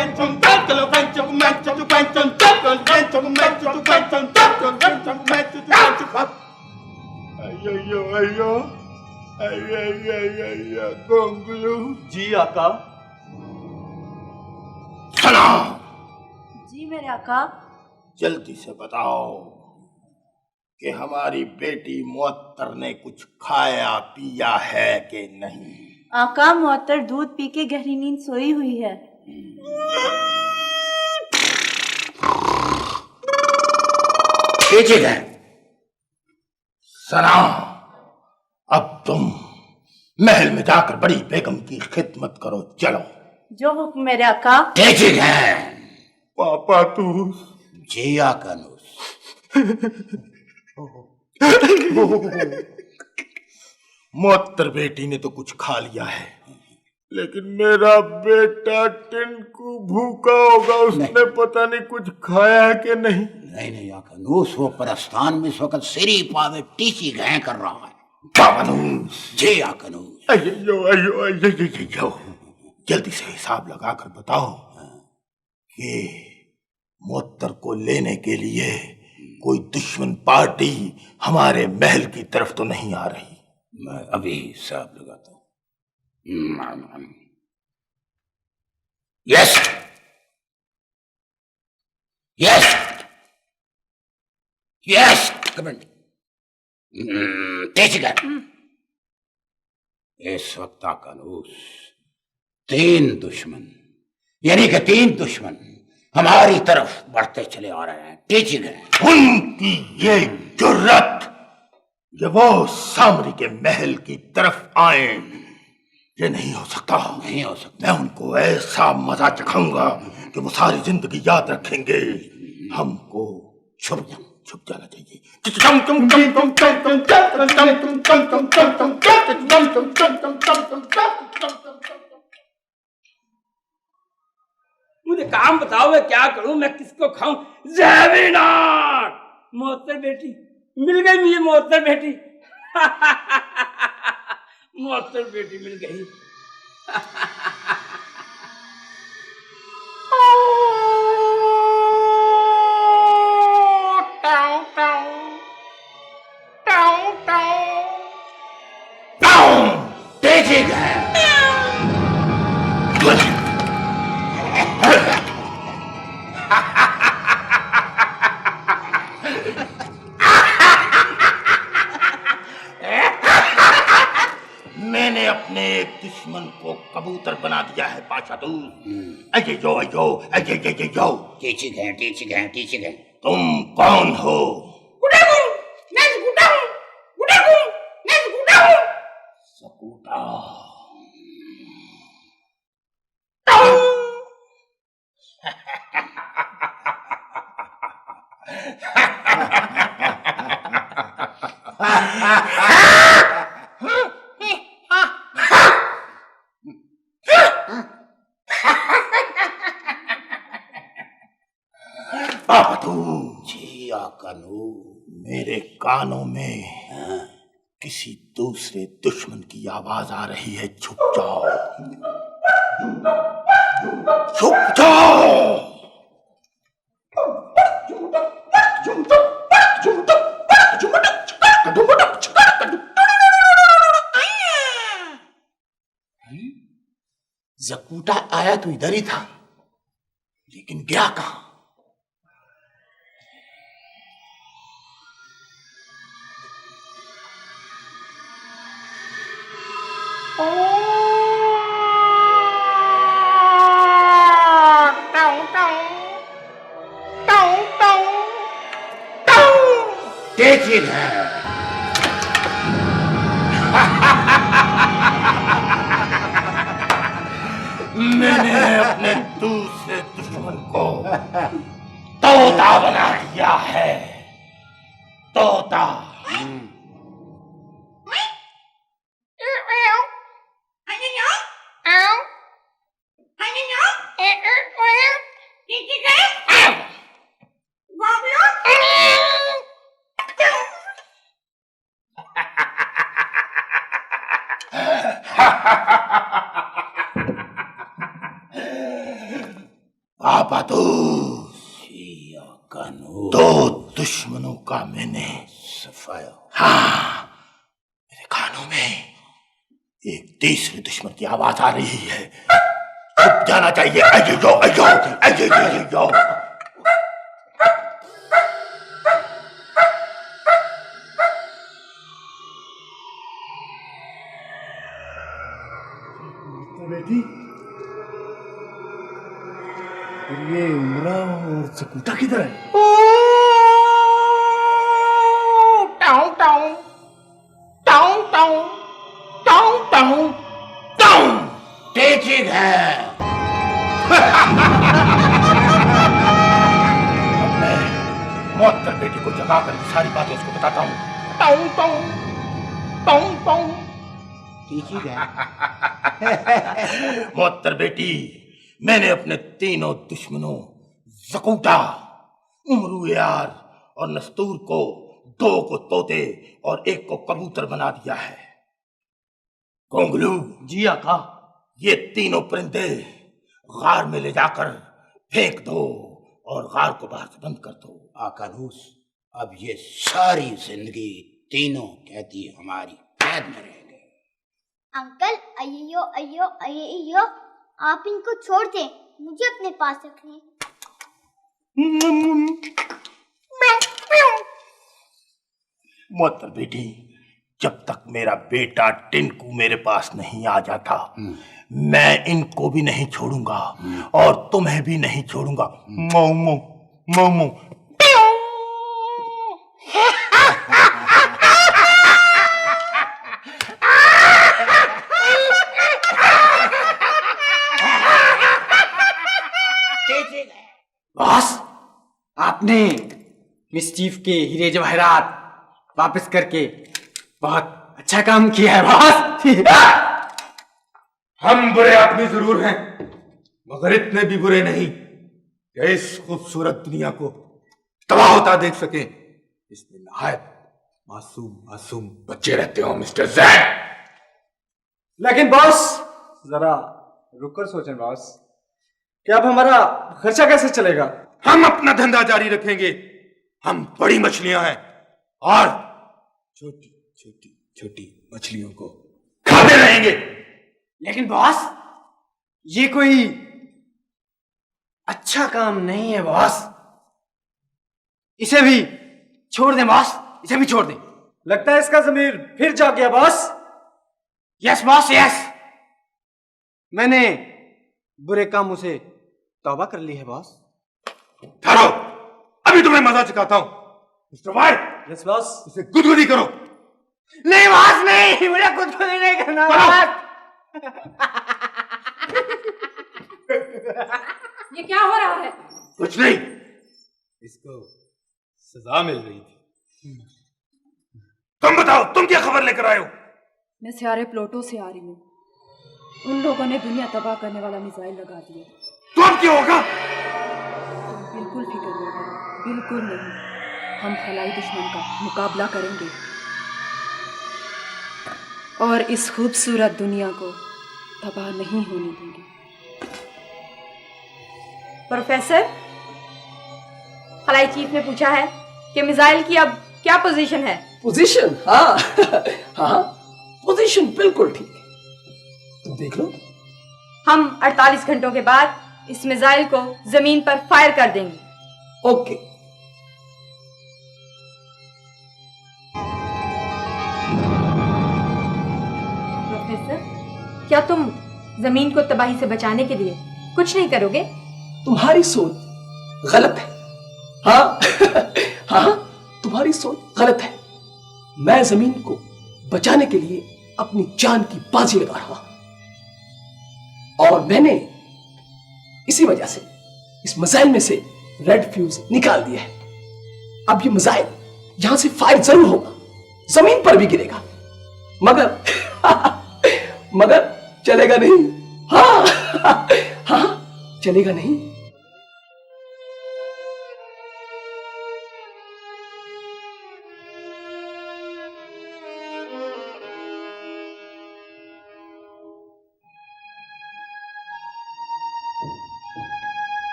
अयो अयो अयो गोंगलू जी आका। सलाम। जी मेरे आका। जल्दी से बताओ कि हमारी बेटी मुअत्तर ने कुछ खाया पिया है कि नहीं। आका मुअत्तर दूध पी के गहरी नींद सोई हुई है। ठीक है सलाम, अब तुम महल में जाकर बड़ी बेगम की खिदमत करो। चलो। जो हुक्म मेरे आका। ठीक है पापा तू। जी आका नूस। मुअत्तर बेटी ने तो कुछ खा लिया है, लेकिन मेरा बेटा टिंकू भूखा होगा, उसने पता नहीं कुछ खाया है कि नहीं। नहीं आका नूस, वो परस्तान में इस वक्त सिरी पावे टीची गए कर रहा है। जी आका नूस। अयो अयो अयो, जल्दी से हिसाब लगाकर बताओ कि मुअत्तर को लेने के लिए कोई दुश्मन पार्टी हमारे महल की तरफ तो नहीं आ रही। मैं अभी हिसाब लगाता हूँ। Yes yes yes comment. इस वक्त आका नूस 3 दुश्मन, यानी कि 3 दुश्मन हमारी तरफ बढ़ते चले आ रहे हैं। टीचिंग है उनकी ये जुर्रत कि वो सामरी के महल की तरफ आए, ये नहीं हो सकता। नहीं हो सकता। मैं उनको ऐसा मजा चखाऊंगा कि वो सारी जिंदगी याद रखेंगे। हमको छुप जाना चाहिए। मुझे काम बताओ, मैं क्या करूं, मैं किसको खाऊं? ज़मीनार मुअत्तर बेटी मिल गई मुझे, मुअत्तर बेटी। मुअत्तर बेटी मिल गई। ठीक है मैंने अपने एक दुश्मन को कबूतर बना दिया है पाशा तू। अयो अयो अयो अयो। टीचिंग है। तुम कौन हो? सकूटा। जी आका नूस। मेरे कानों में किसी दूसरे दुश्मन की आवाज आ रही है। छुप जाओ, छुप जाओ। जकूटा आया तो इधर ही था, लेकिन गया कहां? टीचिंग है। मैंने अपने दूसरे दुश्मन को तोता बना दिया है। तोता। बहादुर, जी आकानूस। दो दुश्मनों का मैंने सफाया। हाँ, मेरे कानों में एक तीसरे दुश्मन की आवाज आ रही है। छुप जाना चाहिए। अयो अयो अयो अयो। बेटी, ये उमरा और चकुटा किधर है? टाउं टाउं टाउं टाउं टाउं टाउं टाउं। तेजिग है। अब मैं मोहत्तर बेटी को जगाकर सारी बातें उसको बताता हूँ। टाउं टाउं टाउं टाउं। तेजिग है। मोहत्तर बेटी, मैंने अपने तीनों दुश्मनों जकूटा, उमरू यार और नस्तूर को, दो को तोते और एक को कबूतर बना दिया है। गोंगलू, जी आका। ये तीनों परिंदे गार में ले जाकर फेंक दो और गार को बाहर से बंद कर दो। आकानूस, अब ये सारी जिंदगी तीनों कैदी हमारी कैद में रहेंगे। अंकल, अय्यो अय्यो अय्यो, आप इनको छोड़ दें, मुझे अपने पास रखने। मोहत्तर बेटी, जब तक मेरा बेटा टिंकू मेरे पास नहीं आ जाता, मैं इनको भी नहीं छोड़ूंगा और तुम्हें भी नहीं छोड़ूंगा। मोमो मोमो। बॉस, आपने मिस्चीफ के हीरे जवाहरात वापस करके बहुत अच्छा काम किया है बॉस। हम बुरे आदमी जरूर हैं, मगर इतने भी बुरे नहीं कि इस खूबसूरत दुनिया को तबाह होता देख सके। इसमें नहायत मासूम मासूम बच्चे रहते हो मिस्टर जैड। लेकिन बॉस, जरा रुककर सोचें बॉस, कि अब हमारा खर्चा कैसे चलेगा? हम अपना धंधा जारी रखेंगे। हम बड़ी मछलियां हैं और छोटी छोटी छोटी मछलियों को खाते रहेंगे। लेकिन बॉस, ये कोई अच्छा काम नहीं है बॉस। इसे भी छोड़ दें बॉस, इसे भी छोड़ दें। लगता है इसका जमीर फिर जाग गया बॉस। Yes boss, yes. मैंने बुरे कामों से तौबा कर ली है बॉस। ठहरो, अभी तुम्हें मजा सिखाता हूं। Mister white, yes boss. इसे गुदगुदी करो। नहीं बॉस, नहीं, मुझे कुछ भी नहीं करना बॉस। ये क्या हो रहा है? कुछ नहीं, इसको सजा मिल रही थी। तुम बताओ, तुम क्या खबर लेकर आए हो? मैं सियारे प्लोटो से आ रही हूँ। उन लोगों ने दुनिया तबाह करने वाला मिसाइल लगा दिया। तो अब क्या होगा? तुम बिल्कुल फिक्र न करो, बिल्कुल नहीं। हम खलाई दुश्मन का मुकाबला करेंगे और इस खूबसूरत दुनिया को तबाह नहीं होने देंगे। प्रोफेसर, खलाई चीफ ने पूछा है कि मिसाइल की अब क्या पोजीशन है? पोजीशन? हाँ हाँ, पोजीशन बिल्कुल ठीक है, तुम देख लो। हम 48 घंटों के बाद इस मिसाइल को जमीन पर फायर कर देंगे। ओके। प्रोफेसर, क्या तुम जमीन को तबाही से बचाने के लिए कुछ नहीं करोगे? तुम्हारी सोच गलत है। हाँ हाँ, तुम्हारी सोच गलत है। मैं जमीन को बचाने के लिए अपनी जान की बाजी लगा रहा हूं और मैंने इसी वजह से इस मिसाइल में से रेड फ्यूज निकाल दिया है। अब ये मिसाइल यहां से फायर जरूर होगा, जमीन पर भी गिरेगा, मगर मगर चलेगा नहीं। हाँ हाँ, चलेगा नहीं।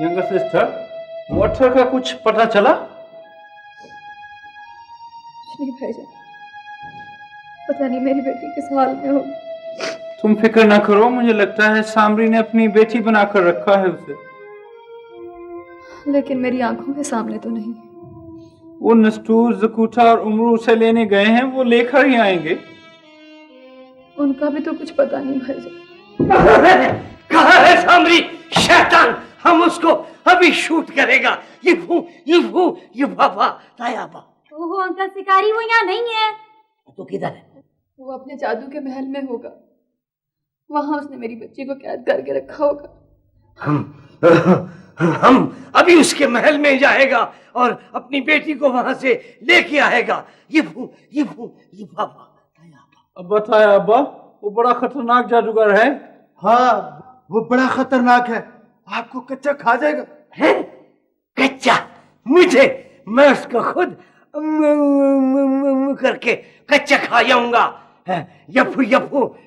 यंगर सिस्टर, वाटर का कुछ पता चला? नहीं भाईजान, पता नहीं मेरी बेटी किस हाल में होगी। तुम फिक्र ना करो, मुझे लगता है सामरी ने अपनी बेटी बनाकर रखा है उसे। लेकिन मेरी आंखों के सामने तो नहीं। वो नस्तूर, जकूटा और उमरू उसे लेने गए हैं, वो लेकर ही आएंगे। उनका भी तो कुछ पता नहीं भाईजान। कहाँ है सामरी? शैतान, हम उसको अभी शूट करेगा। ये बाबा तायाबा। ओहो अंकल शिकारी, वो यहाँ नहीं है। तो किधर है? वो अपने जादू के महल में होगा, वहां उसने मेरी बच्ची को कैद करके रखा होगा। हम अभी उसके महल में जाएगा और अपनी बेटी को वहां से लेके आएगा। ये बाबा तायाबा। अब बताया अब्बा, वो बड़ा खतरनाक जादूगर है। हाँ, वो बड़ा खतरनाक है, आपको कच्चा खा जाएगा। है? कच्चा? मुझे? मैं उसको खुद करके कच्चा खा जाऊंगा। यफू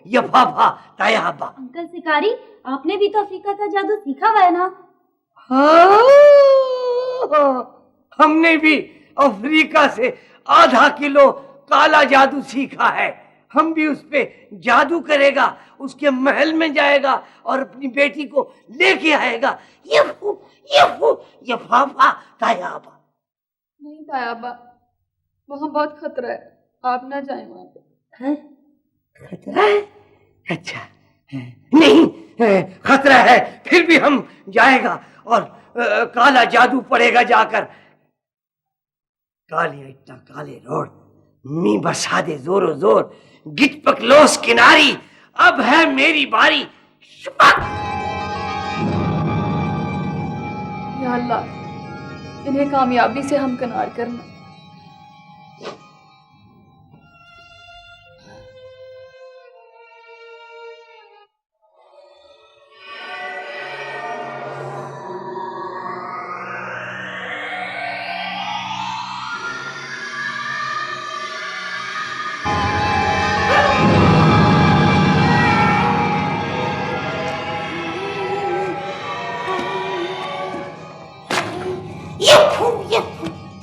यफाफा तायाबा। अंकल शिकारी, आपने भी तो अफ्रीका का जादू सीखा हुआ है ना? हाँ, हमने भी अफ्रीका से आधा किलो काला जादू सीखा है। हम भी उस पे जादू करेगा, उसके महल में जाएगा और अपनी बेटी को लेके आएगा। यफाफा तायाबा। नहीं तायाबा, वहां बहुत खतरा है, आप ना जाएं वहां पे। खतरा है? अच्छा, नहीं खतरा है, फिर भी हम जाएगा और काला जादू पड़ेगा जाकर। काली इट्टा काले रोड, मी बसा दे जोरो जोर, गिट पकलोस किनारी, अब है मेरी बारी। या अल्लाह, इन्हें कामयाबी से हमकिनार करना।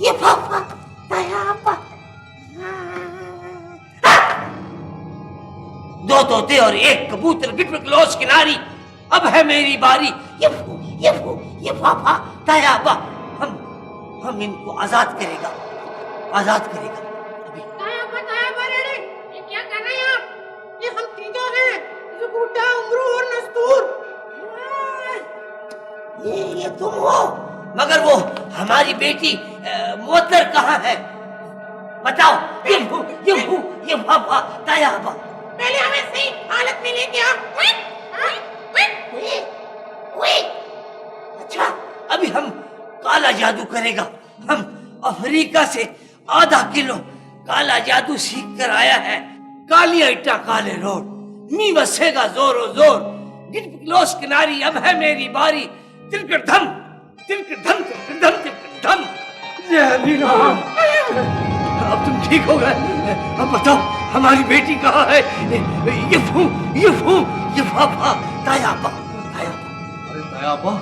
ये पापा तायाबा। दो तोते और एक कबूतर गिटविकलोस किनारी, अब है मेरी बारी। ये पापा तायाबा। हम इनको आजाद करेगा। तायाबा रेडी, ये क्या कर रहे हैं आप? ये हम तीनों हैं, ज़ुकूटा, उमरू और नस्तूर। ये तुम हो, मगर वो हमारी बेटी मोहतर कहाँ है? बताओ। ये पापा तायाबा। पहले हमें सही हालत में लेके आओ। अच्छा, अभी हम काला जादू करेगा। हम अफ्रीका से आधा किलो काला जादू सीख कर आया है। कालिया इट्टा काले रोड, मी बसेगा जोरो जोर, गिटपिकलोस किनारी, अब है मेरी बारी। तिलकर धम तिलकर धम। अब तुम ठीक हो गए? अब बताओ हमारी बेटी कहाँ है? ये पापा तायाबा। अरे तायाबा,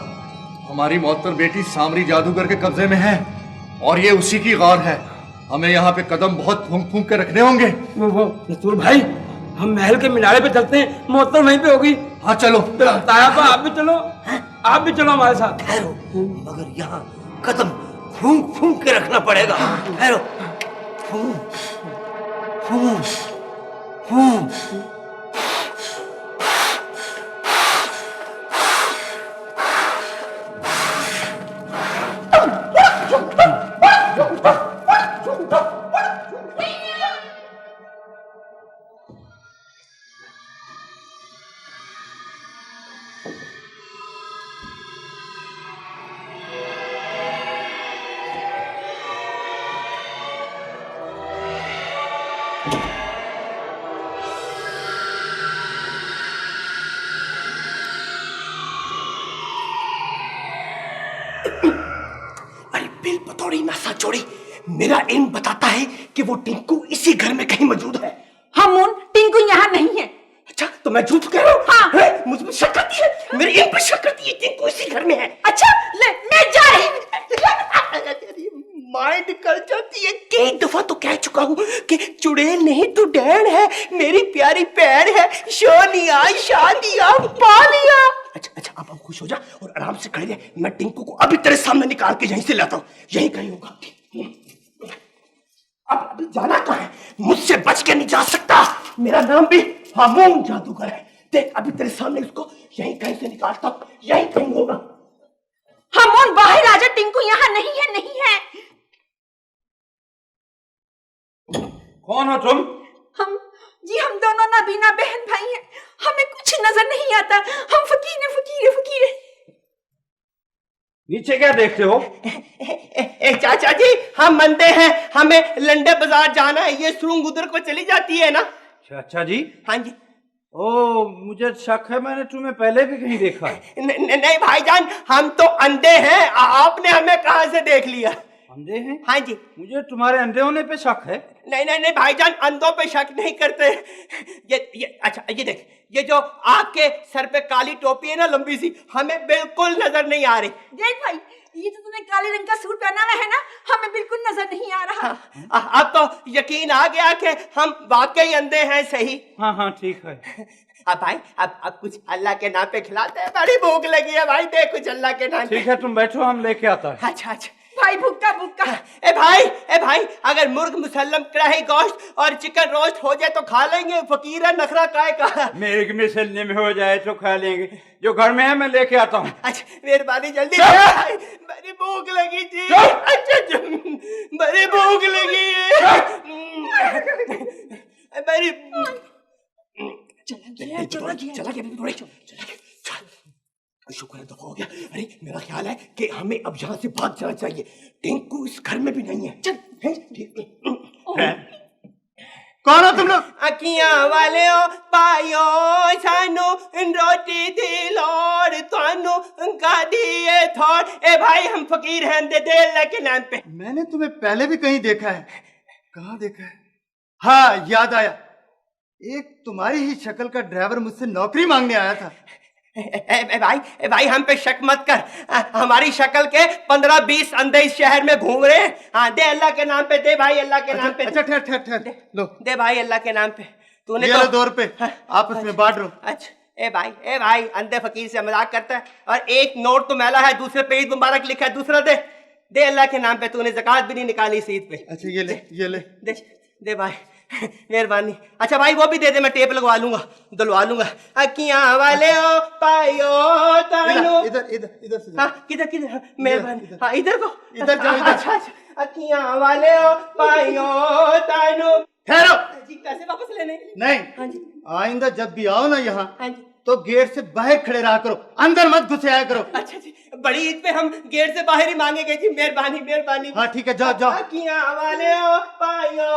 हमारी मोहतर बेटी सामरी जादूगर के कब्जे में है और ये उसी की गार है। हमें यहाँ पे कदम बहुत फूंक फूंक के रखने होंगे। वो नस्तूर भाई, हम महल के मीनारे पे चलते हैं, मोहतर वहीं पे होगी। हाँ चलो। तायाबा आप भी चलो हमारे साथ। ठहरो, मगर यहाँ कदम फूंक फूंक के रखना पड़ेगा। ठहरो। फूंक फूंक फूंक। अरे बिल पतौड़ी नसा जोड़ी, मेरा इल्म बताता है कि वो टिंकू इसी घर में कहीं मौजूद है। हम टिंकू यहाँ नहीं है। अच्छा, तो मैं झूठ कह रहा हूँ? हाँ, मुझ पर शक करती है, मेरी इन पर शक करती है। टिंकू इसी घर में है। अच्छा ले, मैं जा रही हूँ। माइंड कर जाती है। कई दफा तो कह चुका हूँ कि चुड़ैल नहीं तू डैन है, मेरी प्यारी पैर है, सोनिया शादिया पा लिया। अच्छा अब खुश हो जा और आराम से खड़े रह। मैं टिंकू को अभी तेरे सामने निकाल के यहीं से लाता हूँ, यहीं कहीं होगा। अब अभी जाना कहाँ है? मुझसे बच के नहीं जा सकता। मेरा नाम भी हामून जादूगर है। देख अभी तेरे सामने उसको यहीं कहीं से निकालता हूँ, यहीं कहीं होगा। हामून बाहर आ जा, टिंकू यहाँ नहीं है, नहीं है। कौन हो तुम? हम दोनों नबीना बहन भाई हैं। हमें कुछ नजर नहीं आता। हम फकीर फकीर। नीचे क्या देखते हो? चाचा जी हम मंदे हैं, हमें लंडे बाजार जाना है। ये सुरंग उधर को चली जाती है ना? चाचा जी? हाँ जी। ओ मुझे शक है, मैंने तुम्हें पहले भी कहीं देखा है। नहीं भाईजान, हम तो अंधे हैं, आपने हमें कहाँ से देख लिया? अंधे हैं? हाँ जी। मुझे तुम्हारे अंधे होने पे शक है। नहीं भाईजान, अंधों पे शक नहीं करते। ये अच्छा ये देख, ये जो आपके सर पे काली टोपी है ना लंबी सी, हमें बिल्कुल नजर नहीं आ रही। देख भाई, ये जो तूने काले रंग का सूट पहना हुआ है ना, हमें बिल्कुल नजर नहीं आ रहा। अब तो यकीन आ गया कि हम वाकई अंधे हैं। सही? हाँ ठीक है। अब भाई अब कुछ अल्लाह के नाम पे खिलाते हैं, बड़ी भूख लगी है भाई, दे कुछ अल्लाह के नाम पे। ठीक है तुम बैठो, हम लेके आता है। अच्छा भाई भुक्का। ए भाई अगर मुर्ग मुसल्लम कढ़ाई गोश्त और चिकन रोस्ट हो जाए तो खा लेंगे। फकीर है, नखरा काय का। मेरे मिसलने में हो जाए तो खा लेंगे, जो घर में है मैं लेके आता हूँ। अच्छा मेहरबानी जल्दी। बड़ी भूख लगी थी। अच्छा बड़ी भूख लगी है। बड़ी चला शुक्र है दफा हो गया। अरे मेरा ख्याल है कि हमें अब यहाँ से भाग जाना चाहिए। टिंकू इस घर में भी नहीं है। चल कौन हो तुम लोग? अखियां वाले पायो सानू रोटी दी लोड़ तानू का दिए थोड़। ए भाई हम फकीर हैं, दे अल्लाह के नाम पे। मैंने तुम्हें पहले भी कहीं देखा है। कहाँ देखा है? हाँ याद आया, एक तुम्हारी ही शक्ल का ड्राइवर मुझसे नौकरी मांगने आया था। भाई हम पे शक मत कर। हमारी शक्ल के 15-20 अंधे इस शहर में घूम रहे हैं। हाँ दे अल्लाह के नाम पे, दे भाई अल्लाह के नाम पे। अच्छा ठहर लो, दे भाई अल्लाह के नाम पे। तूने तो 2 रुपए आपस में बांट लो। अच्छा ए भाई अंधे फकीर से मजाक करता है, और एक नोट तो मैला है, दूसरे पे ईद मुबारक लिखा है, दूसरा दे अल्लाह के नाम पे। तूने ज़कात भी नहीं निकाली इस ईद पे। अच्छा ये ले दे भाई मेहरबानी। अच्छा भाई वो भी दे दे, मैं टेप लगवा लूंगा, दुलवा लूंगा। अखियां वाले ओ पायो तानू। इधर से। हाँ किधर मेहरबानी। हाँ इधर को, इधर जाओ। अच्छा अखियां वाले ओ पायो तानू। ठहरो जी, पैसे वापस लेने? नहीं। हाँ जी। आइंदा जब भी आओ ना यहाँ, हाँ जी, तो गेट से बाहर खड़े रहा करो, अंदर मत घुसे आया करो। अच्छा जी, बड़ी ईद पे हम गेट से बाहर ही मांगेंगे जी। मेहरबानी। हाँ ठीक है, जाओ। अखियां वाले ओ पायो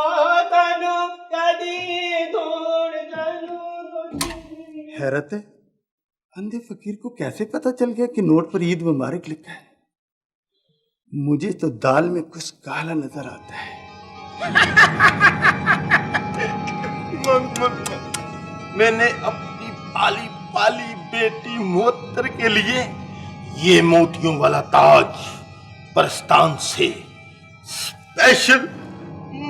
तानू कदी दूर जानू। हैरत है, अंधे फकीर को कैसे पता चल गया कि नोट पर ईद मुबारक लिखा है? मुझे तो दाल में कुछ काला नजर आता है। मैंने अपनी पाली बेटी मोहतर के लिए ये मोतियों वाला ताज परस्तान से स्पेशल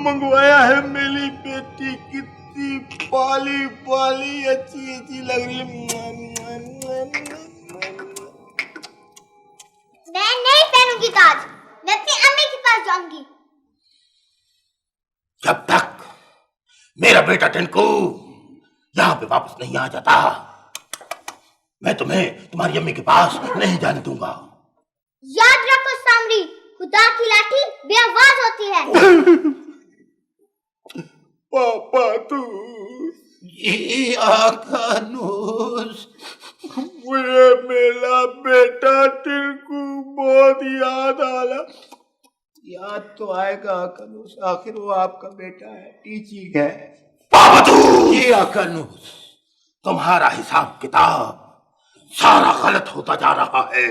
मंगवाया है। मेरी बेटी कितनी पाली अच्छी लग रही है। मैं नहीं पहनूंगी ताज, मैं अपनी अम्मी के पास जाऊंगी। जब तक मेरा बेटा टिंकू यहाँ पे वापस नहीं आ जाता, मैं तुम्हें तुम्हारी अम्मी के पास नहीं जाने दूंगा। याद रखो सामरी, खुदा की लाठी बेआवाज होती है। पापा तू जी आकानूस, मुझे मेरा बेटा टिंकू बहुत याद आ रहा। याद तो आएगा आकानूस, आखिर वो आपका बेटा है, टीचिंग है। पापा तू जी आकानूस, तुम्हारा हिसाब किताब सारा गलत होता जा रहा है।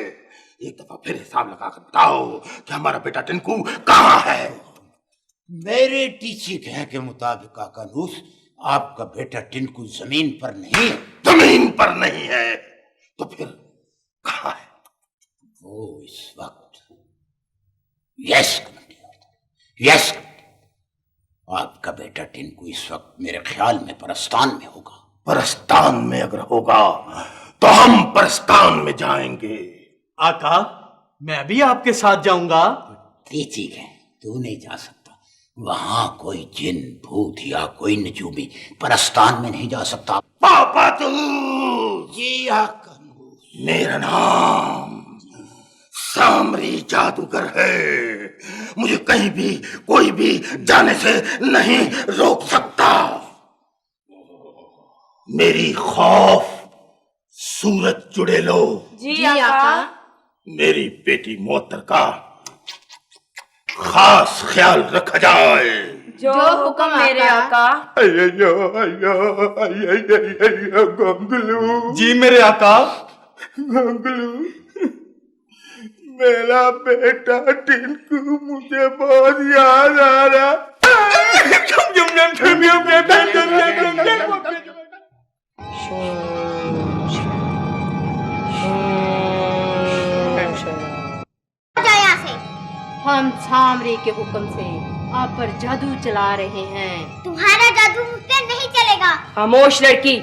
एक दफा फिर हिसाब लगाकर बताओ कि हमारा बेटा टिंकू कहाँ है। मेरे टीचिंग है के मुताबिक आकानूस, आपका बेटा टिंकू जमीन पर नहीं। जमीन पर नहीं है तो फिर कहाँ है? वो इस वक्त यस यस आपका बेटा टिंकू इस वक्त मेरे ख्याल में परस्तान में होगा। परस्तान में अगर होगा तो हम परस्तान में जाएंगे। आका, मैं भी आपके साथ जाऊंगा। ठीक है, तू नहीं जा सकता। वहां कोई जिन भूत या कोई नजूमी परस्तान में नहीं जा सकता। पापा तू जी आका, मेरा नाम सामरी जादूगर है। मुझे कहीं भी कोई भी जाने से नहीं रोक सकता। मेरी खौफ सूरज चुड़ैलो जी आका। मेरी बेटी मोहतर का खास ख्याल रखा जाए। जो हुक्म मेरे आका। गंगलू जी मेरे आका। गंगलू, मेरा बेटा टिंकू मुझे बहुत याद आ रहा। यहाँ से हम सामरी के हुक्म से आप पर जादू चला रहे हैं। तुम्हारा जादू मुझ पे नहीं चलेगा। खामोश लड़की।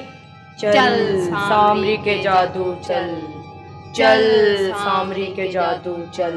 चल सामरी के जादू चल, चल सामरी के जादू चल।